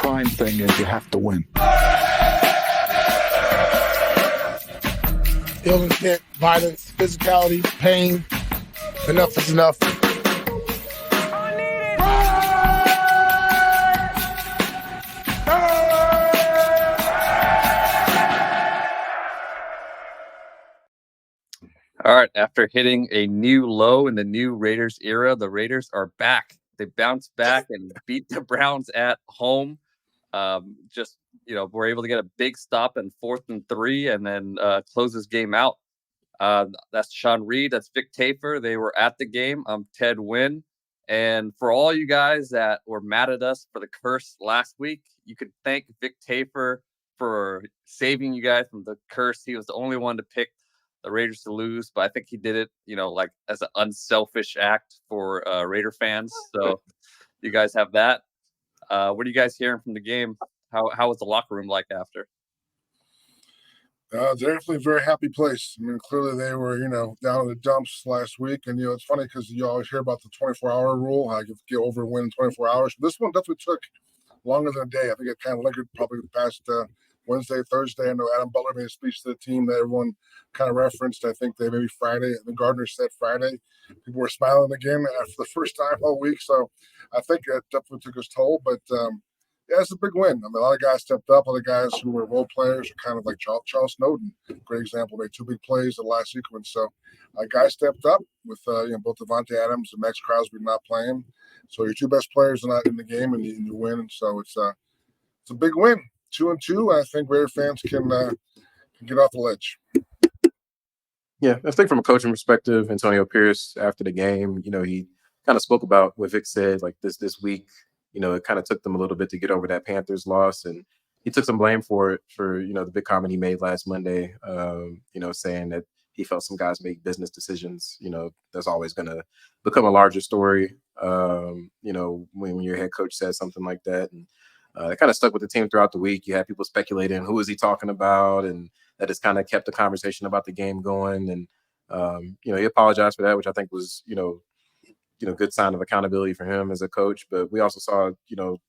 prime thing is you have to win. Ill intent, violence, physicality, pain. Enough is enough. All right, after hitting a new low in the new Raiders era, the Raiders are back. They bounced back and beat the Browns at home. We're able to get a big stop in 4th and 3 and then close this game out. That's Sean Reed. That's Vic Tafer. They were at the game. I'm Ted Wynn. And for all you guys that were mad at us for the curse last week, you could thank Vic Tafer for saving you guys from the curse. He was the only one to pick the Raiders to lose, but I think he did it, like as an unselfish act for Raider fans. So you guys have that. What are you guys hearing from the game? How was the locker room like after? Definitely a very happy place. I mean, clearly they were, down in the dumps last week. And, it's funny because you always hear about the 24-hour rule, how you get over a win in 24 hours. This one definitely took longer than a day. I think it kind of lingered probably past Wednesday, Thursday. I know Adam Butler made a speech to the team that everyone kind of referenced. I think they maybe Friday. I think Gardner said Friday. People were smiling again for the first time all week. So I think it definitely took its toll. But, yeah, it's a big win. I mean, a lot of guys stepped up. Other guys who were role players are kind of like Charles Snowden. Great example. Made 2 big plays in the last sequence. So guys stepped up with, both Davante Adams and Maxx Crosby not playing. So your 2 best players are not in the game and you win. And so it's a big win. 2-2. I think Raider fans can get off the ledge. Yeah, I think from a coaching perspective, Antonio Pierce after the game, he kind of spoke about what Vic said, like this week. It kind of took them a little bit to get over that Panthers loss, and he took some blame for it for the big comment he made last Monday. Saying that he felt some guys make business decisions. That's always going to become a larger story. When your head coach says something like that, and it kind of stuck with the team throughout the week. You had people speculating who is he talking about, and that has kind of kept the conversation about the game going. And he apologized for that, which I think was good sign of accountability for him as a coach. But we also saw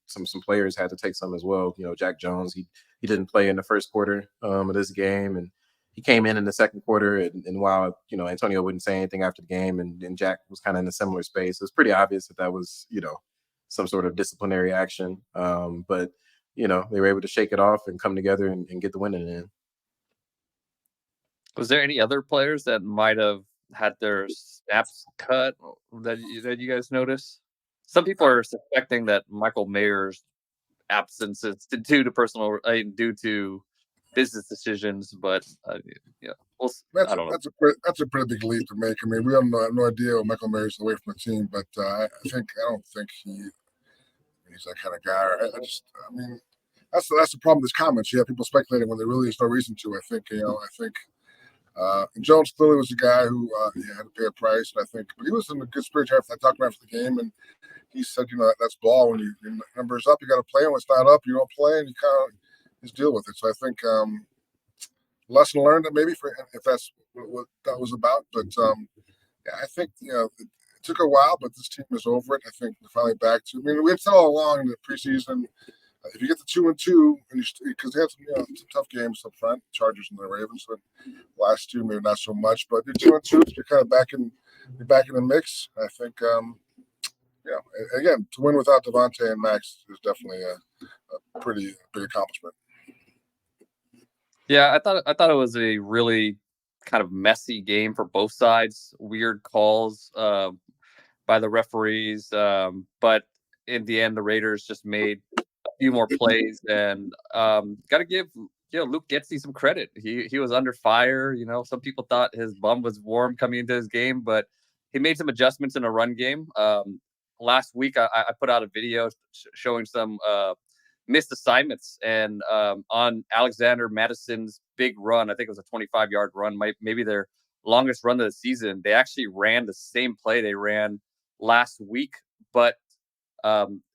some players had to take some as well. Jack Jones, he didn't play in the first quarter of this game, and he came in the second quarter. And while Antonio wouldn't say anything after the game, and Jack was kind of in a similar space, it was pretty obvious that was some sort of disciplinary action. But they were able to shake it off and come together and get the win in the end. Was there any other players that might have had their snaps cut that you guys noticed? Some people are suspecting that Michael Mayer's absence is due to business decisions, but I don't know. That's a pretty big leap to make. I mean, we have no idea what Michael Mayer's away from the team, but I don't think he's that kind of guy. That's the problem with his comments. You have people speculating when there really is no reason to. And Jones clearly was a guy who had to pay a price, and but he was in a good spirit. I talked to him after the game, and he said, that's ball. When your number's up, you got to play. When it's not up, you don't play, and you kind of just deal with it. So I think lesson learned, maybe if that's what that was about. But I think it took a while, but this team is over it. I think they're finally back to. I mean, we had said all along in the preseason. If you get the 2-2, and because they had some tough games up front, Chargers and the Ravens, but last 2 maybe not so much, but you're 2-2, you're kind of back in the mix. I think, again, to win without Davante and Maxx is definitely a pretty big accomplishment. Yeah, I thought it was a really kind of messy game for both sides. Weird calls by the referees, but in the end, the Raiders just made few more plays, and got to give Luke Getsy some credit. He was under fire. Some people thought his bum was warm coming into his game, but he made some adjustments in a run game. Last week I put out a video showing some missed assignments, and on Alexander Madison's big run, I think it was a 25-yard run, maybe their longest run of the season. They actually ran the same play they ran last week, but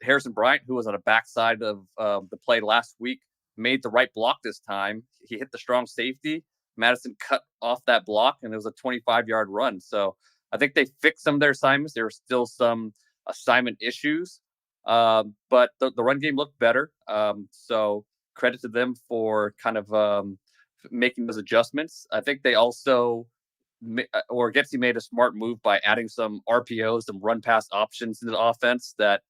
Harrison Bryant, who was on the backside of the play last week, made the right block this time. He hit the strong safety. Madison cut off that block, and it was a 25-yard run. So I think they fixed some of their assignments. There were still some assignment issues, But the run game looked better. So credit to them for kind of making those adjustments. I think they also or Getsy made a smart move by adding some RPOs, some run pass options into the offense that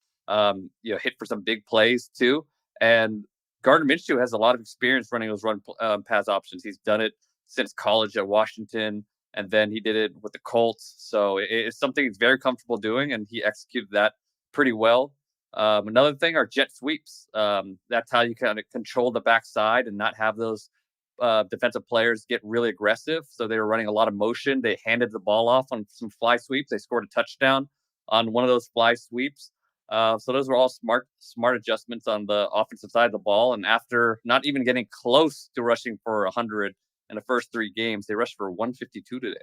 hit for some big plays too. And Gardner Minshew has a lot of experience running those run pass options. He's done it since college at Washington, and then he did it with the Colts. So it's something he's very comfortable doing, and he executed that pretty well. Another thing are jet sweeps. That's how you kind of control the backside and not have those defensive players get really aggressive. So they were running a lot of motion. They handed the ball off on some fly sweeps. They scored a touchdown on one of those fly sweeps. So those were all smart adjustments on the offensive side of the ball. And after not even getting close to rushing for 100 in the first 3 games, they rushed for 152 today.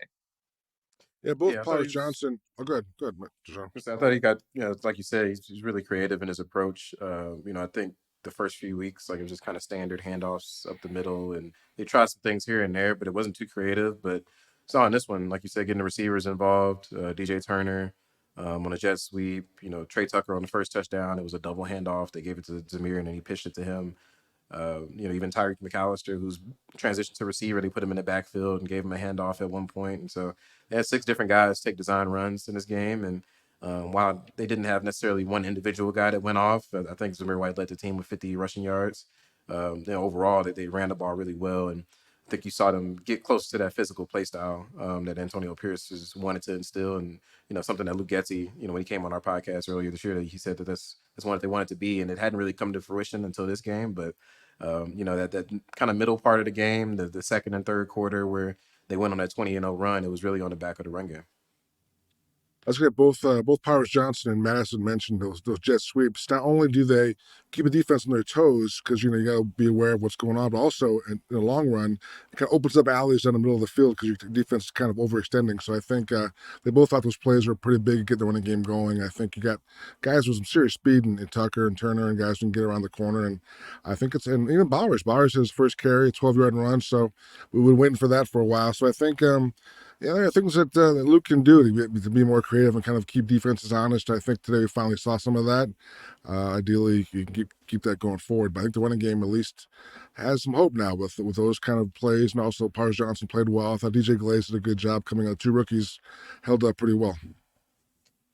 Yeah, both Yeah, I thought Powers he was. Johnson. Oh, good, Tashan. I thought he got, like you say, he's really creative in his approach. I think the first few weeks, like it was just kind of standard handoffs up the middle, and they tried some things here and there, but it wasn't too creative. But saw in this one, like you said, getting the receivers involved, DJ Turner on a jet sweep, Trey Tucker on the first touchdown. It was a double handoff. They gave it to Zamir, and then he pitched it to him. Even Tyreek McAllister, who's transitioned to receiver, they put him in the backfield and gave him a handoff at one point. And so they had 6 different guys take design runs in this game. And while they didn't have necessarily one individual guy that went off, I think Zamir White led the team with 50 rushing yards. Overall, they ran the ball really well. And I think you saw them get close to that physical play style that Antonio Pierce just wanted to instill. And, something that Luke Getsy, when he came on our podcast earlier this year, that he said that that's what they wanted to be. And it hadn't really come to fruition until this game. But that kind of middle part of the game, the second and third quarter where they went on that 20-0 run, it was really on the back of the run game. Let's get both Powers Johnson and Madison mentioned those jet sweeps. Not only do they keep the defense on their toes because you got to be aware of what's going on, but also in the long run, it kind of opens up alleys down the middle of the field because your defense is kind of overextending. So I think they both thought those plays were pretty big to get the running game going. I think you got guys with some serious speed in Tucker and Turner and guys who can get around the corner. And I think and even Bowers. Bowers his first carry, a 12-yard run. So we were waiting for that for a while. So I think. Yeah, there are things that Luke can do to be more creative and kind of keep defenses honest. I think today we finally saw some of that. Ideally, you can keep that going forward. But I think the running game at least has some hope now with those kind of plays. And also, Powers Johnson played well. I thought DJ Glaze did a good job coming out. 2 rookies held up pretty well.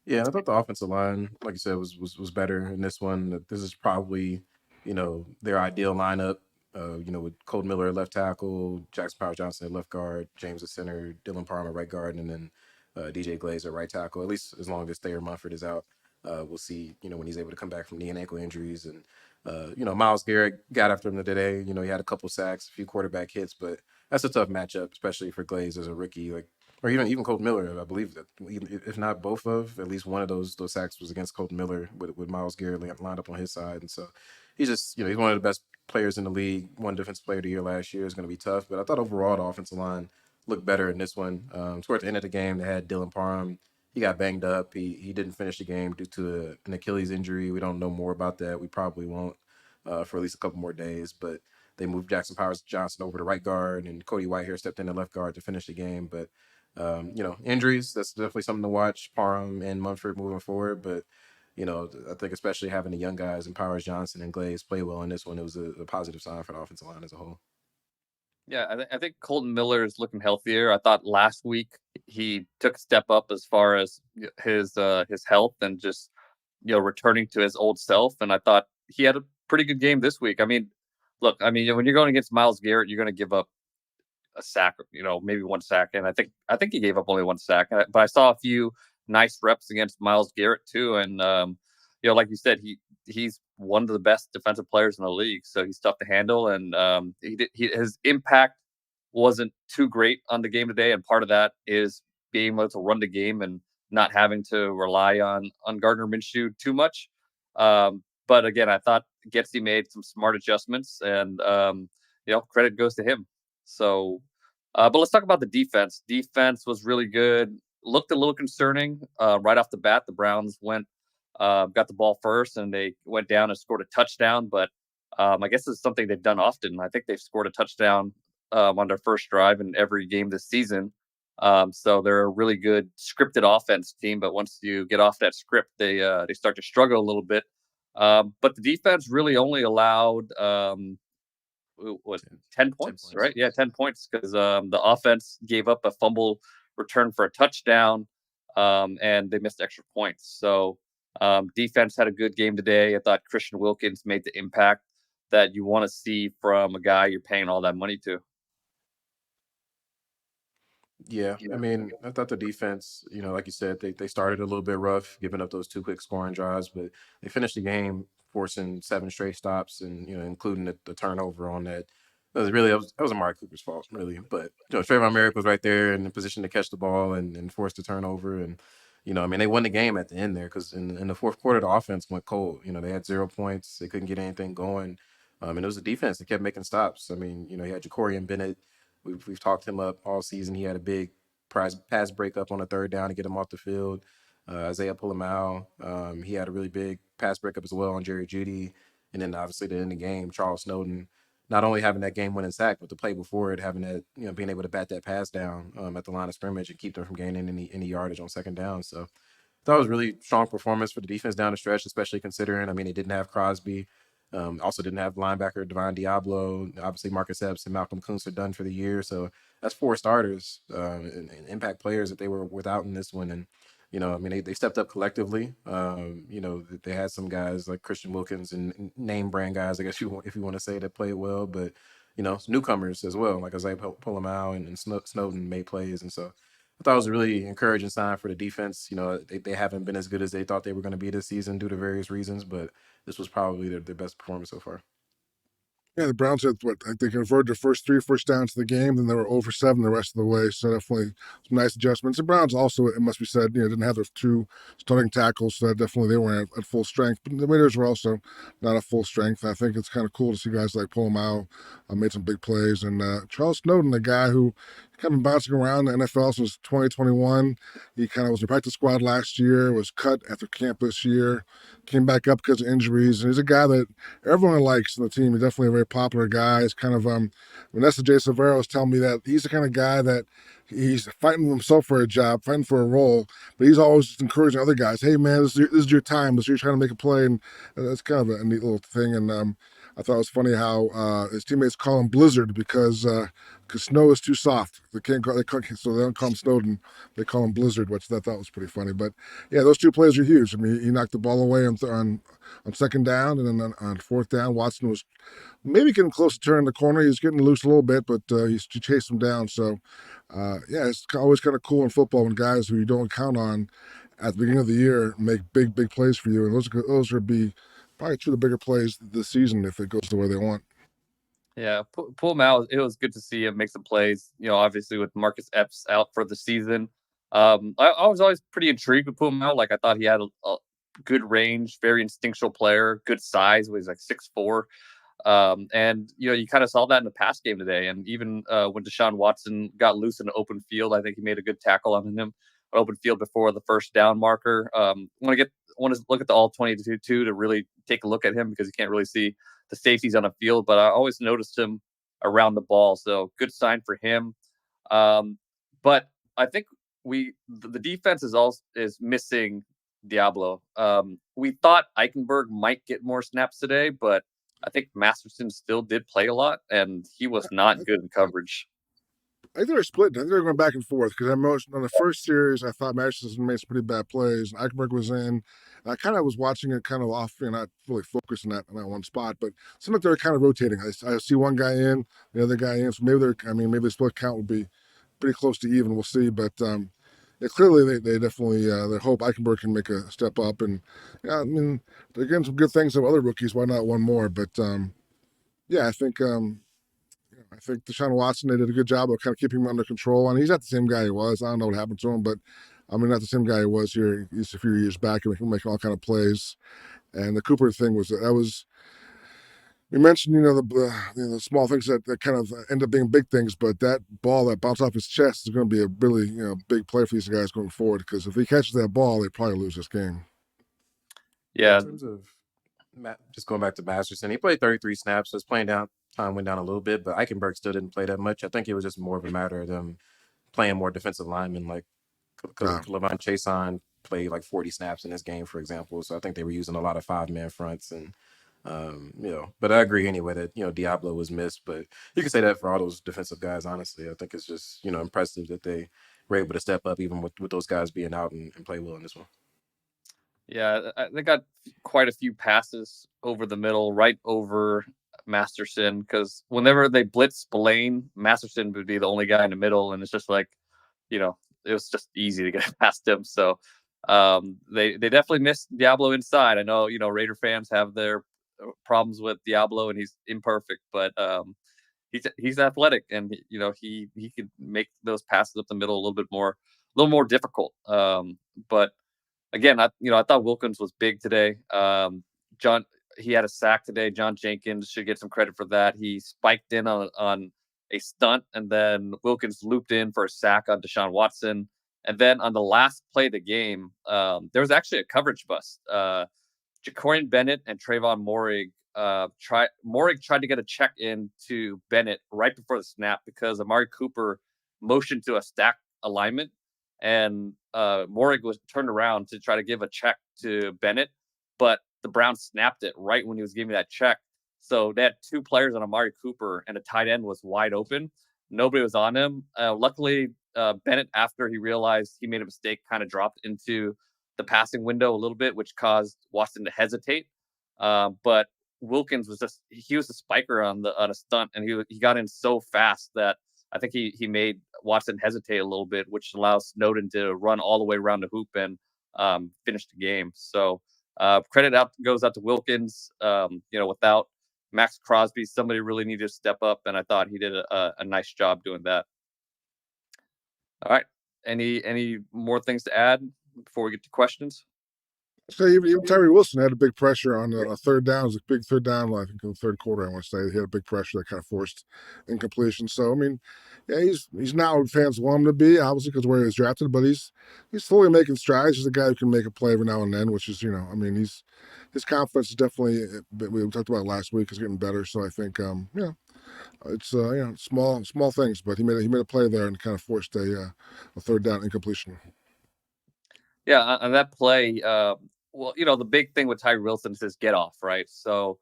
Yeah, I thought the offensive line, like you said, was better in this one. This is probably, their ideal lineup. With Colt Miller at left tackle, Jackson Powers Johnson at left guard, James at center, Dylan Parham at right guard, and then DJ Glaze at right tackle. At least as long as Thayer Munford is out, we'll see. When he's able to come back from knee and ankle injuries, and Myles Garrett got after him today. He had a couple sacks, a few quarterback hits, but that's a tough matchup, especially for Glaze as a rookie. Or even Colt Miller, I believe that if not both of, at least one of those sacks was against Colt Miller with Myles Garrett lined up on his side, and so he's just he's one of the best players in the league. One defensive player of the year last year is going to be tough, but I thought overall the offensive line looked better in this one. Towards the end of the game, they had Dylan Parham. He got banged up. He didn't finish the game due to an Achilles injury. We don't know more about that. We probably won't for at least a couple more days, but they moved Jackson Powers Johnson over to right guard, and Cody Whitehair stepped in at left guard to finish the game. But injuries, that's definitely something to watch, Parham and Munford moving forward. But, I think especially having the young guys and Powers Johnson and Glaze play well in this one, it was a positive sign for the offensive line as a whole. Yeah, I think Colton Miller is looking healthier. I thought last week he took a step up as far as his health and just returning to his old self. And I thought he had a pretty good game this week. I mean, look, when you're going against Myles Garrett, you're going to give up a sack, maybe 1 sack, and I think he gave up only 1 sack. But I saw a few nice reps against Myles Garrett too, and like you said, he's one of the best defensive players in the league, so he's tough to handle, and his impact wasn't too great on the game today, and part of that is being able to run the game and not having to rely on Gardner Minshew too much. But again, I thought Getsy made some smart adjustments, and credit goes to him. So, but let's talk about the defense. Defense was really good. Looked a little concerning right off the bat. The Browns got the ball first, and they went down and scored a touchdown. But I guess it's something they've done often. I think they've scored a touchdown on their first drive in every game this season. So they're a really good scripted offense team. But once you get off that script, they start to struggle a little bit. But the defense really only allowed what 10 10 points, points. right? Yeah, 10 points because the offense gave up a fumble return for a touchdown, and they missed extra points. So defense had a good game today. I thought Christian Wilkins made the impact that you want to see from a guy you're paying all that money to. Yeah, I mean, I thought the defense, like you said, they started a little bit rough, giving up those 2 quick scoring drives, but they finished the game forcing 7 straight stops, and including the turnover on that. That was Amari Cooper's fault, really. But Trayvon Merrick was right there in the position to catch the ball and force the turnover, and I mean, they won the game at the end there because in the fourth quarter the offense went cold. They had 0 points, they couldn't get anything going, and it was the defense that kept making stops. I mean, you had Jacorian Bennett. We've talked him up all season. He had a big pass breakup on a third down to get him off the field. Isaiah Pulamau, he had a really big pass breakup as well on Jerry Jeudy. And then obviously to end the game, Charles Snowden, not only having that game winning sack, but the play before it, having that, being able to bat that pass down at the line of scrimmage and keep them from gaining any yardage on second down. So that was really strong performance for the defense down the stretch, especially considering, I mean, they didn't have Crosby. Also didn't have linebacker Devon Diablo. Obviously, Marcus Epps and Malcolm Kuntz are done for the year. So that's 4 starters and impact players that they were without in this one. And, I mean, they stepped up collectively. They had some guys like Christian Wilkins and name brand guys, I guess if you want to say, that played well. But, newcomers as well, like Isaiah Pulamau and Snowden made plays. And so I thought it was a really encouraging sign for the defense. They haven't been as good as they thought they were going to be this season due to various reasons, but this was probably their best performance so far. Yeah, the Browns had what, like, they converted their first 3 first downs of the game, then they were over 7 the rest of the way. So definitely some nice adjustments. The Browns also, it must be said, didn't have their 2 starting tackles, so definitely they weren't at full strength. But the Raiders were also not at full strength. I think it's kind of cool to see guys like pull them out, made some big plays, and Charles Snowden, the guy who kind of been bouncing around the NFL since 2021. He kind of was in the practice squad last year, was cut after camp this year, came back up because of injuries, and he's a guy that everyone likes in the team. He's definitely a very popular guy. He's kind of Vanessa J. Severo was telling me that he's the kind of guy that he's fighting himself for a job, fighting for a role, but he's always just encouraging other guys. Hey man, this is your time. This is you're trying to make a play, and that's kind of a neat little thing. And I thought it was funny how his teammates call him Blizzard because snow is too soft. So they don't call him Snowden. They call him Blizzard, which I thought was pretty funny. But yeah, those 2 plays are huge. I mean, he knocked the ball away on second down, and then on fourth down, Watson was maybe getting close to turning the corner. He was getting loose a little bit, but he chased him down. So, yeah, it's always kind of cool in football when guys who you don't count on at the beginning of the year make big plays for you, and those would be probably 2 of the bigger plays this season if it goes the way they want. Yeah, pull him out. It was good to see him make some plays. Obviously with Marcus Epps out for the season. I was always pretty intrigued with pull him out. Like I thought he had a good range, very instinctual player, good size. He's like 6'4". And you kind of saw that in the pass game today. And even when Deshaun Watson got loose in the open field, I think he made a good tackle on him. Open field before the first down marker. Want to look at the all 22 to really take a look at him because you can't really see the safeties on the field. But I always noticed him around the ball, so good sign for him. But I think the defense is missing Diablo. We thought Eichenberg might get more snaps today, but I think Masterson still did play a lot, and he was not good in coverage. I think they're split. I think they're going back and forth because on the first series, I thought Masterson made some pretty bad plays. And Eichenberg was in. And I kind of was watching it kind of off, not really focused on that one spot, but it seemed like they're kind of rotating. I see one guy in, the other guy in. So maybe the split count will be pretty close to even. We'll see. But yeah, clearly they definitely they hope Eichenberg can make a step up. And yeah, I mean, they're getting some good things of other rookies. Why not one more? But yeah, I think Deshaun Watson, they did a good job of kind of keeping him under control. And he's not the same guy he was. I don't know what happened to him, but I mean, not the same guy he was here just a few years back, and making all kind of plays. And the Cooper thing was we mentioned, the small things that kind of end up being big things, but that ball that bounced off his chest is going to be a really, big play for these guys going forward. Because if he catches that ball, they probably lose this game. Yeah, In terms of just going back to Masterson, he played 33 snaps, so his playing down time went down a little bit, but Eichenberg still didn't play that much. I think it was just more of a matter of them playing more defensive linemen like Uh, Levon Chason played like 40 snaps in this game, for example. So I think they were using a lot of 5-man fronts and. But I agree anyway that Diablo was missed, but you can say that for all those defensive guys. Honestly, I think it's just impressive that they were able to step up even with those guys being out and play well in this one. Yeah, they got quite a few passes over the middle, right over Masterson, because whenever they blitz Spillane, Masterson would be the only guy in the middle, and it's just like, it was just easy to get past him. So they definitely missed Diablo inside. I know, Raider fans have their problems with Diablo, and he's imperfect, but he's athletic, and he could make those passes up the middle a little more difficult. But again, I thought Wilkins was big today. John, he had a sack today. John Jenkins should get some credit for that. He spiked in on a stunt, and then Wilkins looped in for a sack on Deshaun Watson. And then on the last play of the game, there was actually a coverage bust. Jacorian Bennett and Trayvon Morig Morig tried to get a check in to Bennett right before the snap because Amari Cooper motioned to a stack alignment, and Morig was turned around to try to give a check to Bennett, but the Browns snapped it right when he was giving that check. So they had two players on Amari Cooper, and a tight end was wide open. Nobody was on him. Luckily, Bennett, after he realized he made a mistake, kind of dropped into the passing window a little bit, which caused Watson to hesitate. But Wilkins he was a spiker on a stunt, and he got in so fast that I think he made Watson hesitate a little bit, which allows Snowden to run all the way around the hoop and finish the game. So credit goes out to Wilkins. Without Maxx Crosby, somebody really needed to step up, and I thought he did a nice job doing that. All right. Any more things to add before we get to questions? So even Tyree Wilson had a big pressure on a third down. It was a big third down, I think, in the third quarter. I want to say he had a big pressure that kind of forced incompletion. So I mean, yeah, he's not what fans want him to be, obviously because where he was drafted. But he's slowly making strides. He's a guy who can make a play every now and then, which is his confidence is definitely, we talked about last week, is getting better. So I think it's small things, but he made a play there and kind of forced a third down incompletion. Yeah, on that play, the big thing with Tyree Wilson is his get off, right? So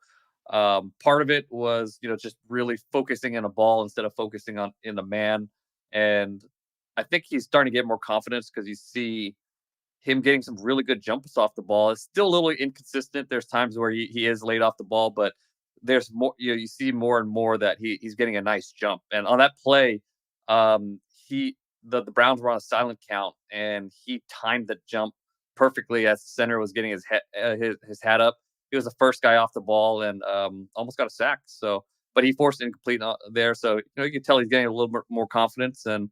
part of it was, just really focusing in a ball instead of focusing in the man. And I think he's starting to get more confidence because you see him getting some really good jumps off the ball. It's still a little inconsistent. There's times where he is laid off the ball, but there's more, you see more and more that he's getting a nice jump. And on that play, the Browns were on a silent count, and he timed the jump perfectly as the center was getting his hat up. He was the first guy off the ball and almost got a sack. So, but he forced incomplete there. So you can tell he's getting a little bit more confidence, and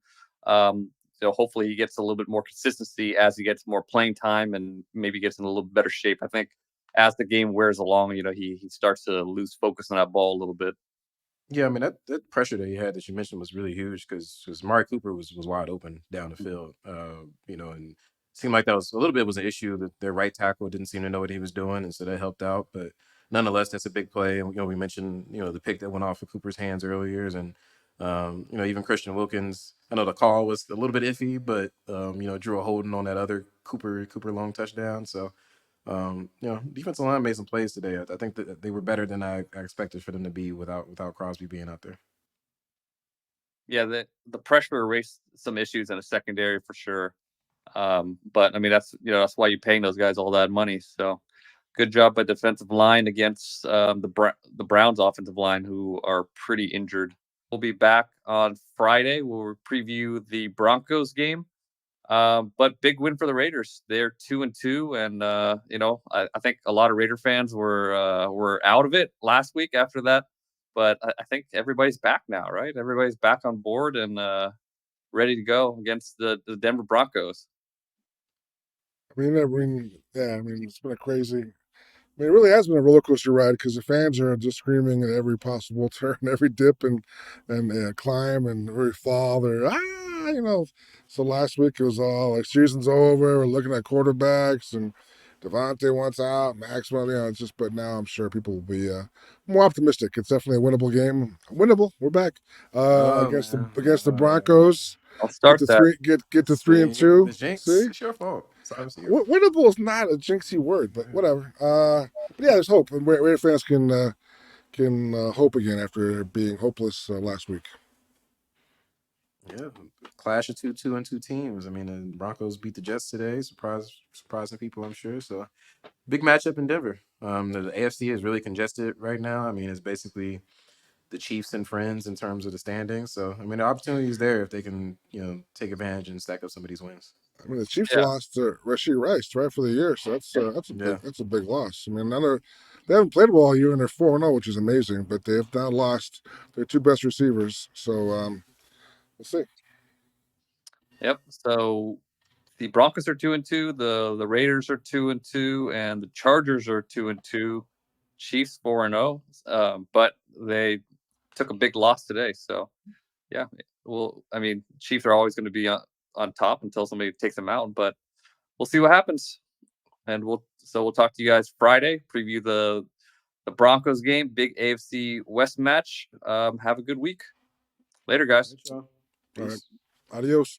hopefully he gets a little bit more consistency as he gets more playing time and maybe gets in a little better shape. I think as the game wears along, he starts to lose focus on that ball a little bit. Yeah, I mean that pressure that he had that you mentioned was really huge because Amari Cooper was wide open down the field, and it seemed like that was a little bit was an issue that their right tackle didn't seem to know what he was doing, and so that helped out. But nonetheless, that's a big play, and we mentioned the pick that went off of Cooper's hands earlier, and even Christian Wilkins. I know the call was a little bit iffy, but drew a holding on that other Cooper long touchdown. So defensive line made some plays today. I think that they were better than I expected for them to be without Crosby being out there. Yeah, the pressure erased some issues in a secondary for sure. But I mean, that's why you're paying those guys all that money. So good job by defensive line against the Browns offensive line, who are pretty injured. We'll be back on Friday. We'll preview the Broncos game. But big win for the Raiders. They're 2-2, and I think a lot of Raider fans were out of it last week after that. But I think everybody's back now, right? Everybody's back on board and ready to go against the Denver Broncos. It's been a crazy. It really has been a roller coaster ride because the fans are just screaming at every possible turn, every dip and climb and every fall. So last week it was all like season's over. We're looking at quarterbacks and Davante wants out, Maxx. It's just. But now I'm sure people will be more optimistic. It's definitely a winnable game. Winnable. We're back against the Broncos. I'll start that. Get to 3-2. Jinx. See, It's your fault. time of the year. Winnable is not a jinxy word, but whatever. But yeah, there's hope, and Raider fans can hope again after being hopeless last week. Yeah, clash of two and two teams. I mean, the Broncos beat the Jets today, surprising people, I'm sure. So big matchup in Denver. The AFC is really congested right now. I mean, it's basically the Chiefs and friends in terms of the standings. So I mean, the opportunity is there if they can, take advantage and stack up some of these wins. I mean, the Chiefs Yeah. lost Rashid Rice right for the year, so Yeah. that's a big loss. I mean, they haven't played well all year, and they're 4-0, which is amazing. But they have now lost their two best receivers, so we'll see. Yep. So the Broncos are 2-2, the Raiders are 2-2, and the Chargers are 2-2. Chiefs 4-0. But they took a big loss today. So yeah, well, I mean, Chiefs are always going to be on top until somebody takes them out, but we'll see what happens. And we'll talk to you guys Friday, preview the Broncos game, big AFC West match. Have a good week. Later, guys. All right, y'all. All right, Peace. adios.